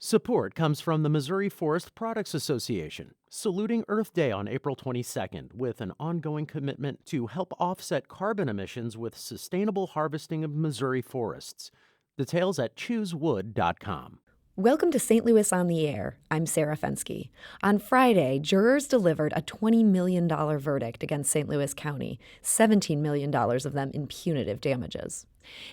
Support comes from the Missouri Forest Products Association, saluting Earth Day on April 22nd with an ongoing commitment to help offset carbon emissions with sustainable harvesting of Missouri forests. Details at choosewood.com. Welcome to St. Louis on the Air. I'm Sarah Fenske. On Friday, jurors delivered a $20 million verdict against St. Louis County, $17 million of them in punitive damages.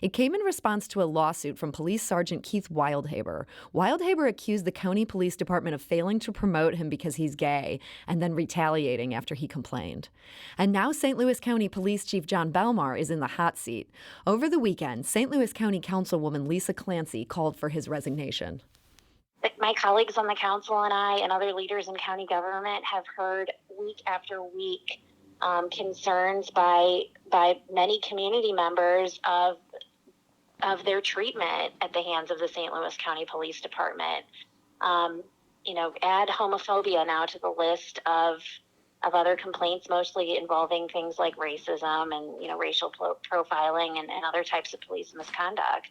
It came in response to a lawsuit from Police Sergeant Keith Wildhaber. Wildhaber accused the county police department of failing to promote him because he's gay and then retaliating after he complained. And now St. Louis County Police Chief John Belmar is in the hot seat. Over the weekend, St. Louis County Councilwoman Lisa Clancy called for his resignation. My colleagues on the council and I and other leaders in county government have heard week after week concerns by many community members of their treatment at the hands of the St. Louis County Police Department. Add homophobia now to the list of other complaints, mostly involving things like racism and racial profiling and other types of police misconduct.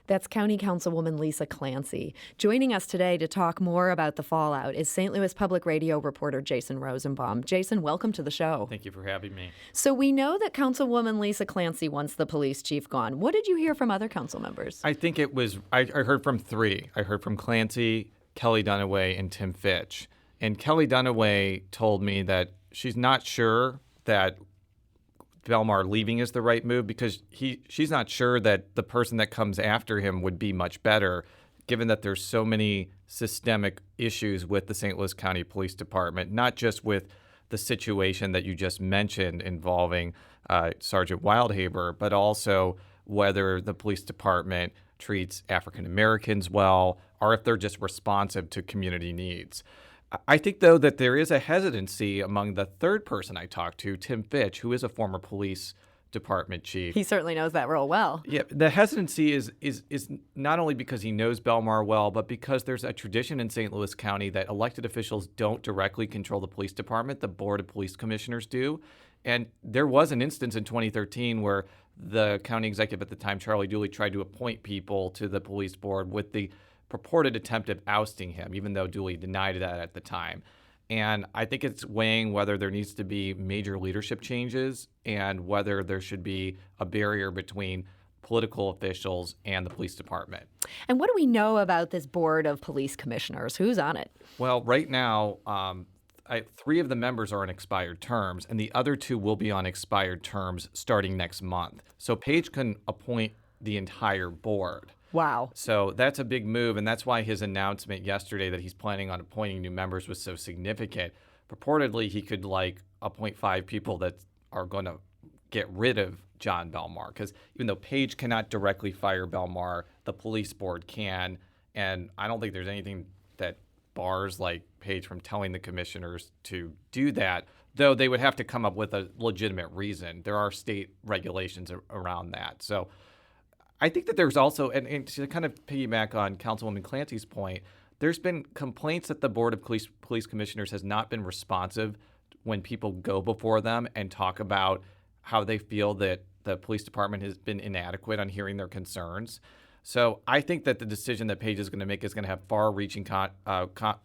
That's County Councilwoman Lisa Clancy. Joining us today to talk more about the fallout is St. Louis Public Radio reporter Jason Rosenbaum. Jason, welcome to the show. Thank you for having me. So we know that Councilwoman Lisa Clancy wants the police chief gone. What did you hear from other council members? I think I heard from three. I heard from Clancy, Kelly Dunaway, and Tim Fitch. And Kelly Dunaway told me that she's not sure that Belmar leaving is the right move because she's not sure that the person that comes after him would be much better, given that there's so many systemic issues with the St. Louis County Police Department, not just with the situation that you just mentioned involving Sergeant Wildhaber, but also whether the police department treats African Americans well or if they're just responsive to community needs. I think, though, that there is a hesitancy among the third person I talked to, Tim Fitch, who is a former police department chief. He certainly knows that role well. Yeah, the hesitancy is not only because he knows Belmar well, but because there's a tradition in St. Louis County that elected officials don't directly control the police department. The Board of Police Commissioners do. And there was an instance in 2013 where the county executive at the time, Charlie Dooley, tried to appoint people to the police board with the purported attempt of ousting him, even though Dooley denied that at the time. And I think it's weighing whether there needs to be major leadership changes and whether there should be a barrier between political officials and the police department. And what do we know about this board of police commissioners? Who's on it? Well, right now, three of the members are on expired terms, and the other two will be on expired terms starting next month. So Page can appoint the entire board. Wow. So that's a big move, and that's why his announcement yesterday that he's planning on appointing new members was so significant. Purportedly, he could appoint 5 people that are going to get rid of John Belmar, because even though Page cannot directly fire Belmar, the police board can, and I don't think there's anything that bars Page from telling the commissioners to do that, though they would have to come up with a legitimate reason. There are state regulations around that. So I think that there's also, and to kind of piggyback on Councilwoman Clancy's point, there's been complaints that the Board of Police Commissioners has not been responsive when people go before them and talk about how they feel that the police department has been inadequate on hearing their concerns. So I think that the decision that Page is going to make is going to have far-reaching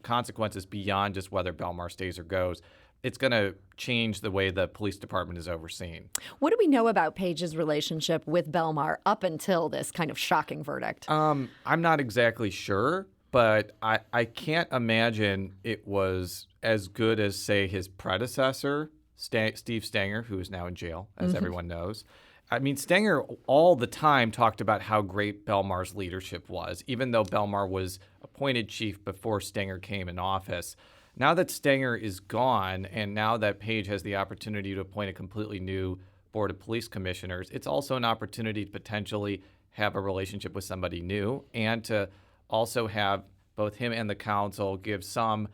consequences beyond just whether Belmar stays or goes. It's going to change the way the police department is overseen. What do we know about Page's relationship with Belmar up until this kind of shocking verdict? I'm not exactly sure, but I can't imagine it was as good as, say, his predecessor, Steve Stenger, who is now in jail, as everyone knows. I mean, Stenger all the time talked about how great Belmar's leadership was, even though Belmar was appointed chief before Stenger came in office. Now that Stenger is gone, and now that Page has the opportunity to appoint a completely new Board of Police Commissioners, it's also an opportunity to potentially have a relationship with somebody new and to also have both him and the council give some,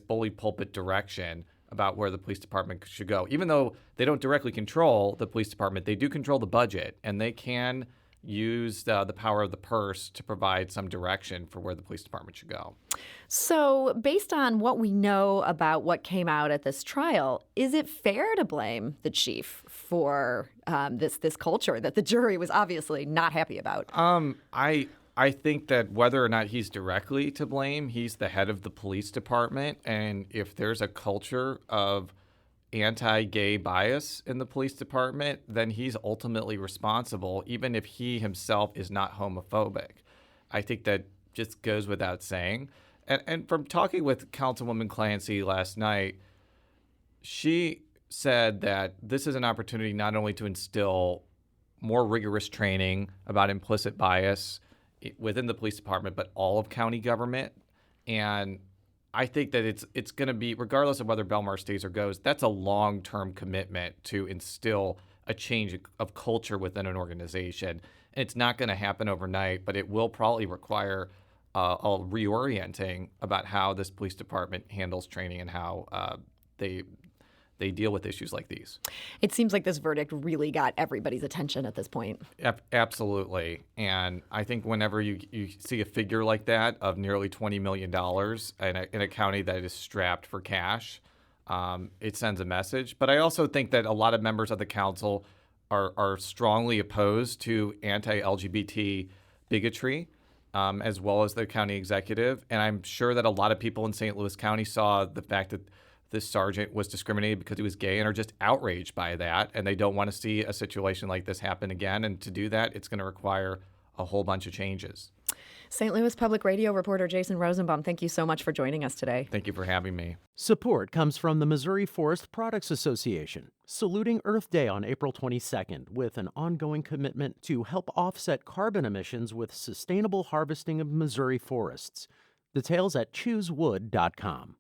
bully pulpit direction about where the police department should go. Even though they don't directly control the police department, they do control the budget, and they can use the power of the purse to provide some direction for where the police department should go. So based on what we know about what came out at this trial, is it fair to blame the chief for this culture that the jury was obviously not happy about? I think that whether or not he's directly to blame, he's the head of the police department. And if there's a culture of anti-gay bias in the police department, then he's ultimately responsible, even if he himself is not homophobic. I think that just goes without saying. And from talking with Councilwoman Clancy last night, she said that this is an opportunity not only to instill more rigorous training about implicit bias within the police department, but all of county government. And I think that it's going to be, regardless of whether Belmar stays or goes, that's a long-term commitment to instill a change of culture within an organization. And it's not going to happen overnight, but it will probably require a reorienting about how this police department handles training and how they deal with issues like these. It seems like this verdict really got everybody's attention at this point. Absolutely. And I think whenever you see a figure like that of nearly $20 million in a county that is strapped for cash, it sends a message. But I also think that a lot of members of the council are strongly opposed to anti-LGBT bigotry, as well as the county executive. And I'm sure that a lot of people in St. Louis County saw the fact that this sergeant was discriminated because he was gay and are just outraged by that. And they don't want to see a situation like this happen again. And to do that, it's going to require a whole bunch of changes. St. Louis Public Radio reporter Jason Rosenbaum, thank you so much for joining us today. Thank you for having me. Support comes from the Missouri Forest Products Association, saluting Earth Day on April 22nd with an ongoing commitment to help offset carbon emissions with sustainable harvesting of Missouri forests. Details at choosewood.com.